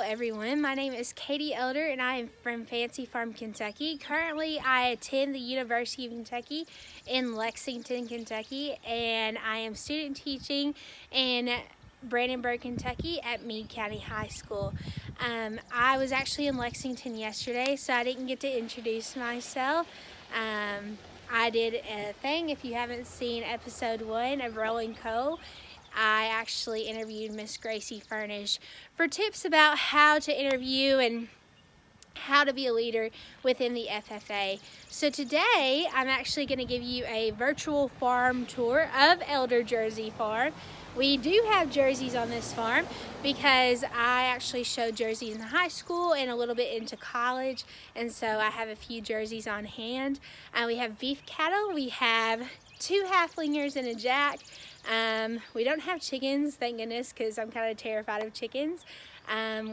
everyone. My name is Katie Elder and I am from Fancy Farm, Kentucky. Currently, I attend the University of Kentucky in Lexington, Kentucky, and I am student teaching in Brandenburg, Kentucky at Meade County High School. I was actually in Lexington yesterday, so I didn't get to introduce myself. I did a thing, if you haven't seen episode 1 of Rolling Coal, I actually interviewed Miss Gracie Furnish for tips about how to interview and how to be a leader within the FFA. So today I'm actually going to give you a virtual farm tour of Elder Jersey Farm. We do have jerseys on this farm because I actually showed jerseys in high school and a little bit into college, and so I have a few jerseys on hand. We have beef cattle, we have 2 halflingers and a jack. We don't have chickens, thank goodness, because I'm kind of terrified of chickens.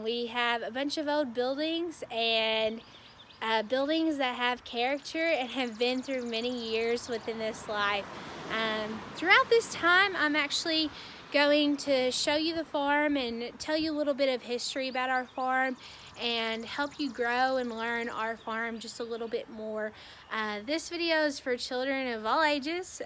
We have a bunch of old buildings and buildings that have character and have been through many years within this life. Throughout this time, I'm actually going to show you the farm and tell you a little bit of history about our farm and help you grow and learn our farm just a little bit more. This video is for children of all ages,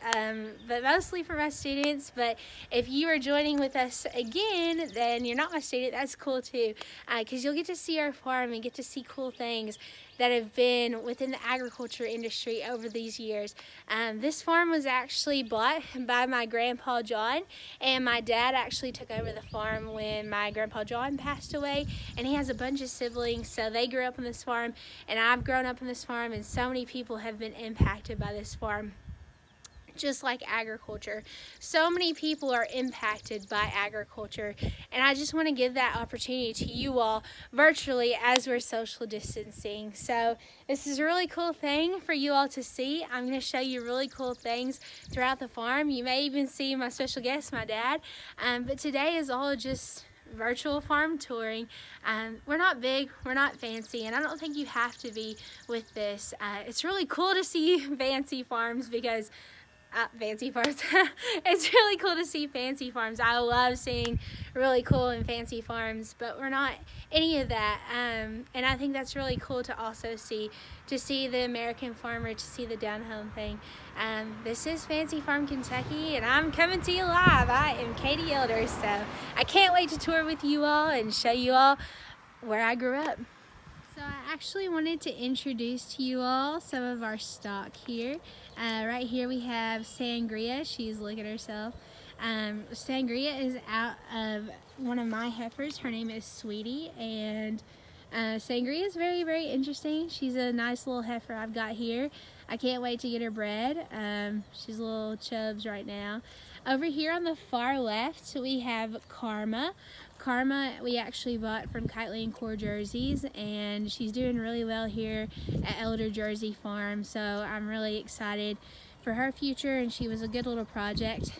but mostly for my students. But if you are joining with us again, then you're not my student, that's cool too, because you'll get to see our farm and get to see cool things that have been within the agriculture industry over these years. This farm was actually bought by my grandpa John, and my dad actually took over the farm when my grandpa John passed away, and he has a bunch of siblings, so they grew up on this farm, and I've grown up on this farm, and so many people have been impacted by this farm. Just like agriculture, so many people are impacted by agriculture, and I just want to give that opportunity to you all virtually as we're social distancing. So this is a really cool thing for you all to see. I'm going to show you really cool things throughout the farm. You may even see my special guest, my dad, but today is all just virtual farm touring. We're not big, we're not fancy, and I don't think you have to be with this. It's really cool to see fancy farms because fancy farms. It's really cool to see fancy farms. I love seeing really cool and fancy farms, but we're not any of that. And I think that's really cool to also see, to see the American farmer, to see the down-home thing. This is Fancy Farm, Kentucky, and I'm coming to you live. I am Katie Elder, so I can't wait to tour with you all and show you all where I grew up. So I actually wanted to introduce to you all some of our stock here. Right here we have Sangria. She's looking at herself. Sangria is out of one of my heifers. Her name is Sweetie, and Sangria is very, very interesting. She's a nice little heifer I've got here. I can't wait to get her bred. She's little chubs right now. Over here on the far left we have Karma. Karma we actually bought from Kiteland Core Jerseys, and she's doing really well here at Elder Jersey Farm, so I'm really excited for her future, and she was a good little project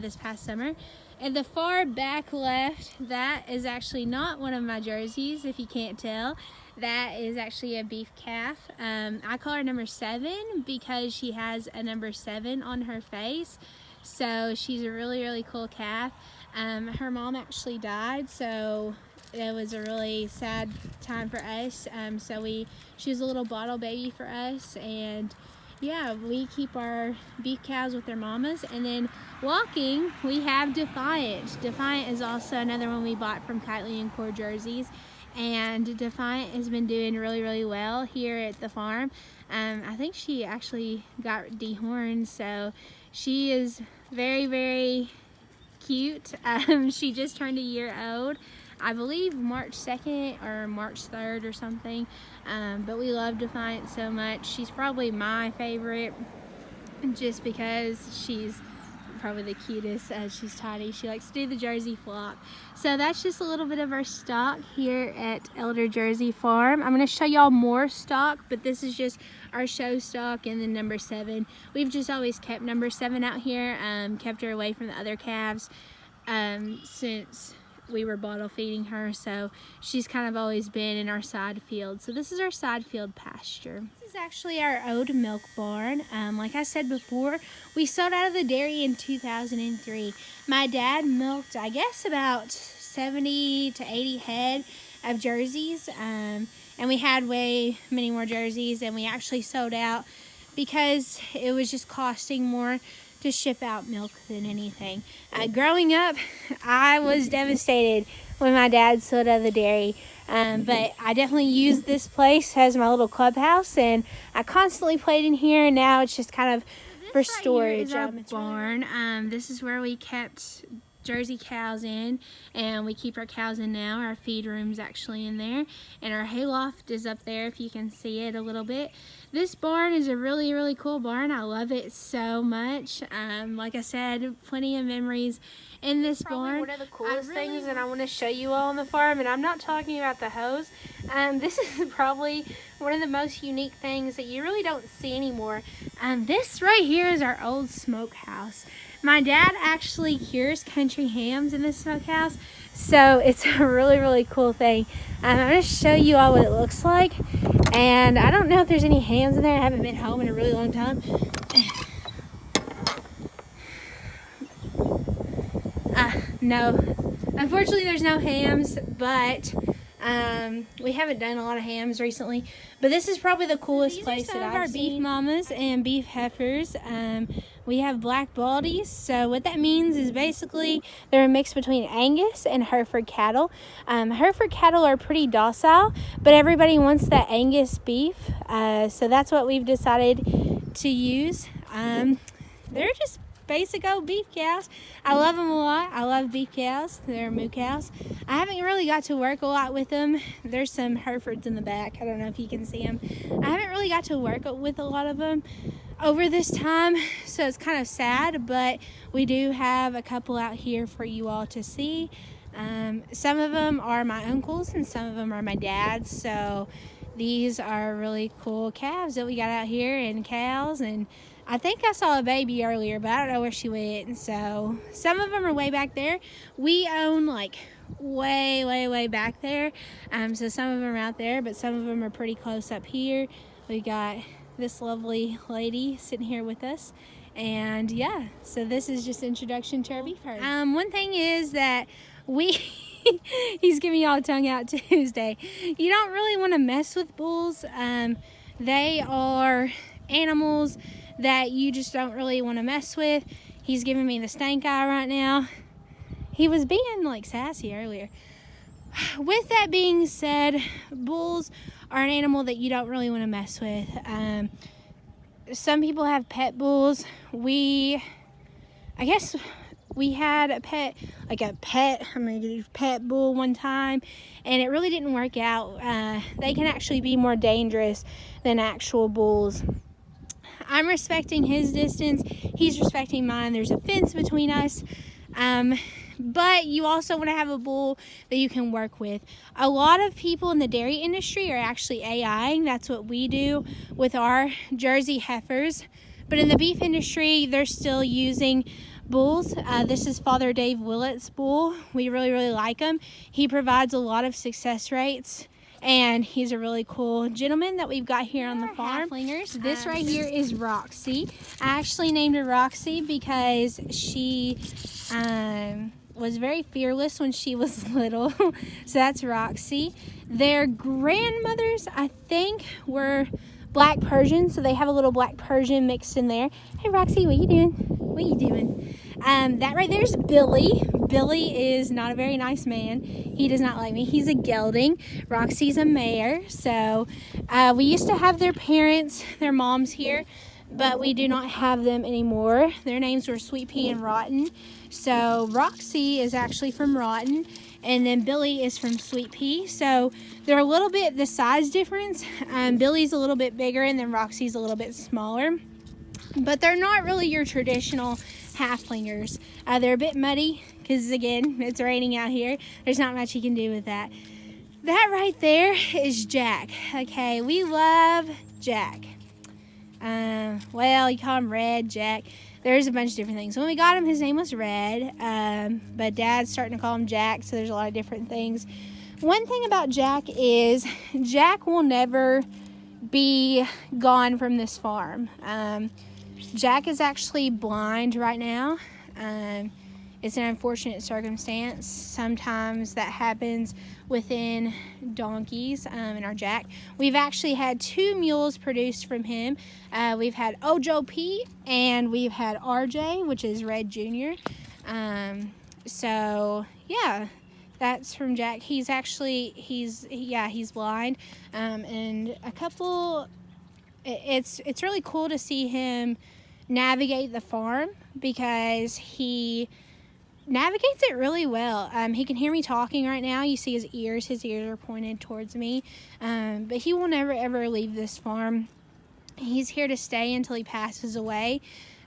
this past summer. And the far back left, that is actually not one of my jerseys, if you can't tell. That is actually a beef calf. I call her number 7 because she has a number 7 on her face. So she's a really, really cool calf. Her mom actually died, so it was a really sad time for us. She was a little bottle baby for us, and yeah, we keep our beef cows with their mamas. And then walking, we have Defiant. Defiant is also another one we bought from Kiteland Core Jerseys, and Defiant has been doing really, really well here at the farm. I think she actually got dehorned, so she is very, very cute. She just turned a year old, I believe March 2nd or March 3rd or something, but we love Defiant so much. She's probably my favorite just because she's probably the cutest. She's tiny. She likes to do the Jersey flop. So that's just a little bit of our stock here at Elder Jersey Farm. I'm going to show y'all more stock, but this is just our show stock and then number 7. We've just always kept number 7 out here, kept her away from the other calves since we were bottle feeding her, so she's kind of always been in our side field. So this is our side field pasture. This is actually our old milk barn. Like I said before, we sold out of the dairy in 2003. My dad milked, I guess, about 70 to 80 head of jerseys, and we had way many more jerseys, and we actually sold out because it was just costing more to ship out milk than anything. Growing up, I was devastated when my dad sold out of the dairy, but I definitely used this place as my little clubhouse, and I constantly played in here, and now it's just kind of for storage. Right here is our barn. This is where we kept Jersey cows in, and we keep our cows in now. Our feed room's actually in there, and our hayloft is up there if you can see it a little bit. This barn is a really cool barn. I love it so much. Like I said, plenty of memories in this barn. One of the coolest things that I want to show you all on the farm, and I'm not talking about the hose. This is probably one of the most unique things that you really don't see anymore. This right here is our old smokehouse. My dad actually cures country hams in this smokehouse, so it's a really cool thing. I'm going to show you all what it looks like, and I don't know if there's any hams in there. I haven't been home in a really long time. No, unfortunately there's no hams, but we haven't done a lot of hams recently, but this is probably the coolest place that I've seen. Beef mamas and beef heifers. We have black baldies, so what that means is basically they're a mix between Angus and Hereford cattle. Hereford cattle are pretty docile, but everybody wants that Angus beef, so that's what we've decided to use. They're just basic old beef cows. I love them a lot. I love beef cows. They're moo cows. I haven't really got to work a lot with them. There's some Herefords in the back. I don't know if you can see them. I haven't really got to work with a lot of them over this time, so it's kind of sad, but we do have a couple out here for you all to see. Some of them are my uncles and some of them are my dad's, so these are really cool calves that we got out here, and cows, and I think I saw a baby earlier, but I don't know where she went. And so some of them are way back there. We own like way back there. So some of them are out there, but some of them are pretty close up here. We got this lovely lady sitting here with us. And yeah, so this is just introduction to our beef herd. One thing is that he's giving y'all a tongue out Tuesday. You don't really want to mess with bulls. They are animals that you just don't really want to mess with. He's giving me the stank eye right now. He was being like sassy earlier. With that being said, bulls are an animal that you don't really want to mess with. Some people have pet bulls. I guess we had a pet bull one time, and it really didn't work out. They can actually be more dangerous than actual bulls. I'm respecting his distance. He's respecting mine. There's a fence between us. But you also want to have a bull that you can work with. A lot of people in the dairy industry are actually AIing. That's what we do with our Jersey heifers. But in the beef industry, they're still using bulls. This is Father Dave Willett's bull. We really like him. He provides a lot of success rates, and he's a really cool gentleman that we've got here on the farm. This right here is Roxy. I actually named her Roxy because she was very fearless when she was little. So that's Roxy. Their grandmothers, I think, were Black Persian, so they have a little Black Persian mixed in there. Hey Roxy, what you doing? What you doing? That right there's Billy. Billy is not a very nice man. He does not like me. He's a gelding. Roxy's a mare. So we used to have their parents, their moms here, but we do not have them anymore. Their names were Sweet Pea and Rotten. So Roxy is actually from Rotten, and then Billy is from Sweet Pea. So they're a little bit, the size difference, Billy's a little bit bigger and then Roxy's a little bit smaller. But they're not really your traditional halflingers. They're a bit muddy because, again, it's raining out here. There's not much you can do with that. That right there is Jack. Okay, we love Jack. Well, you call him Red, Jack. There's a bunch of different things. When we got him, his name was Red, but Dad's starting to call him Jack, so there's a lot of different things. One thing about Jack is Jack will never be gone from this farm. Jack is actually blind right now. it's an unfortunate circumstance. Sometimes that happens within donkeys and our Jack. We've actually had 2 mules produced from him. We've had Ojo P and we've had RJ, which is Red Jr. So yeah, that's from Jack. He's blind. And a couple, it's really cool to see him navigate the farm because he navigates it really well. He can hear me talking right now. You see his ears are pointed towards me. But he will never ever leave this farm. He's here to stay until he passes away.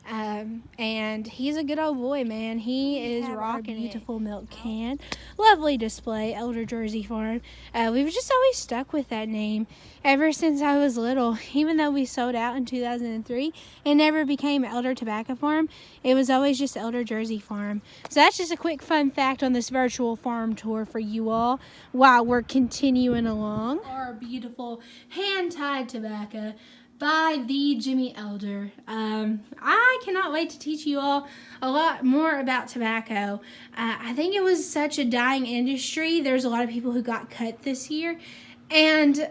And he's a good old boy, man. He is rocking beautiful milk can. Lovely display, Elder Jersey Farm. We've just always stuck with that name ever since I was little. Even though we sold out in 2003 and never became Elder Tobacco Farm, it was always just Elder Jersey Farm. So that's just a quick fun fact on this virtual farm tour for you all while we're continuing along. Our beautiful hand-tied tobacco by the Jimmy Elder. I cannot wait to teach you all a lot more about tobacco. I think it was such a dying industry. There's a lot of people who got cut this year, and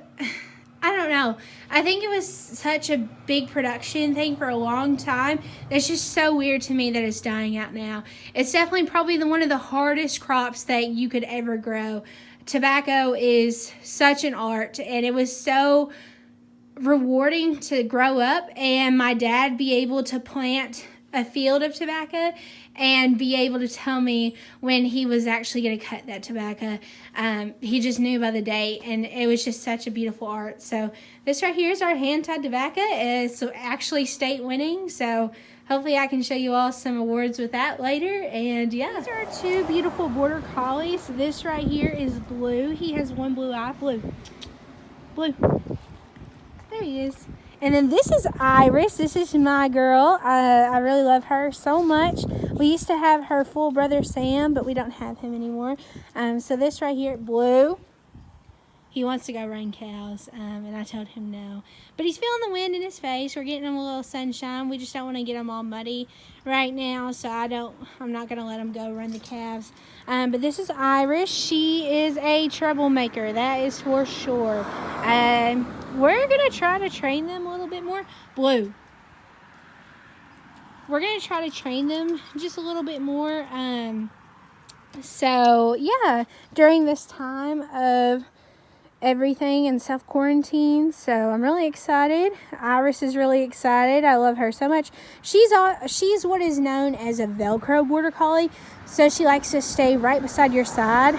I don't know. I think it was such a big production thing for a long time. It's just so weird to me that it's dying out now. It's definitely probably one of the hardest crops that you could ever grow. Tobacco is such an art, and it was so rewarding to grow up and my dad be able to plant a field of tobacco and be able to tell me when he was actually going to cut that tobacco. He just knew by the date, and it was just such a beautiful art. So this right here is our hand-tied tobacco. It's actually state winning, so hopefully I can show you all some awards with that later. And yeah, these are 2 beautiful border collies. This right here is Blue. He has one blue eye. Blue. There he is. And then this is Iris. This is my girl. I really love her so much. We used to have her full brother Sam, but we don't have him anymore. So this right here, Blue, he wants to go run cows, and I told him no. But he's feeling the wind in his face. We're getting him a little sunshine. We just don't want to get him all muddy right now, so I'm not going to let him go run the calves. But this is Iris. She is a troublemaker, that is for sure. We're going to try to train them a little bit more. Blue. We're going to try to train them just a little bit more. So, yeah, during this time of everything and self-quarantine, so I'm really excited. Iris is really excited. I love her so much. She's what is known as a Velcro border collie, so she likes to stay right beside your side.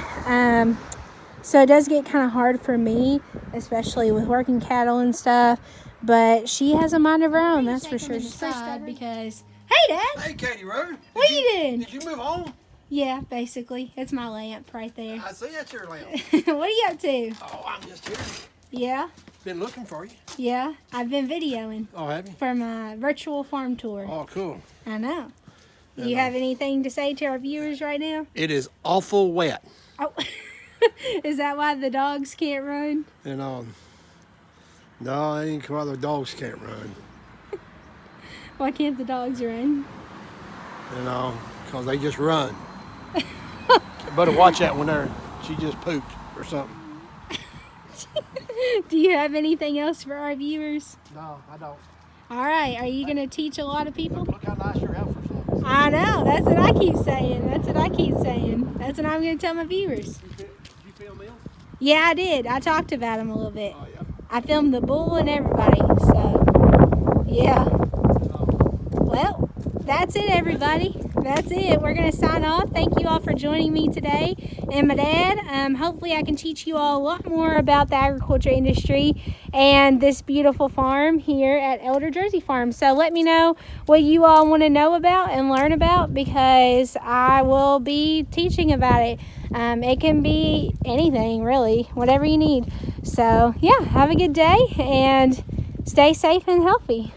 So it does get kind of hard for me, especially with working cattle and stuff, but she has a mind of her own, that's for sure. Just because, hey Dad! Hey Katie Rose! What are you doing? Did you move home? Yeah, basically. It's my lamp right there. I see that's your lamp. What are you up to? Oh, I'm just here. Yeah? Been looking for you. Yeah, I've been videoing. Oh, have you? For my virtual farm tour. Oh, cool. I know. Do you have anything to say to our viewers right now? It is awful wet. Oh, is that why the dogs can't run? You know, no, it ain't why the dogs can't run. Why can't the dogs run? You know, because they just run. Better watch that one there. She just pooped or something. Do you have anything else for our viewers? No, I don't. All right. Are you going to teach a lot of people? Look how nice your outfit looks. I know. That's what I keep saying. That's what I'm going to tell my viewers. Did you film them? Yeah, I did. I talked about them a little bit. Oh, yeah. I filmed the bull and everybody. So, yeah. Well, that's it, everybody. That's it. We're going to sign off. Thank you all for joining me today and my dad. Hopefully I can teach you all a lot more about the agriculture industry and this beautiful farm here at Elder Jersey Farm. So let me know what you all want to know about and learn about, because I will be teaching about it. It can be anything, really, whatever you need. So yeah, have a good day and stay safe and healthy.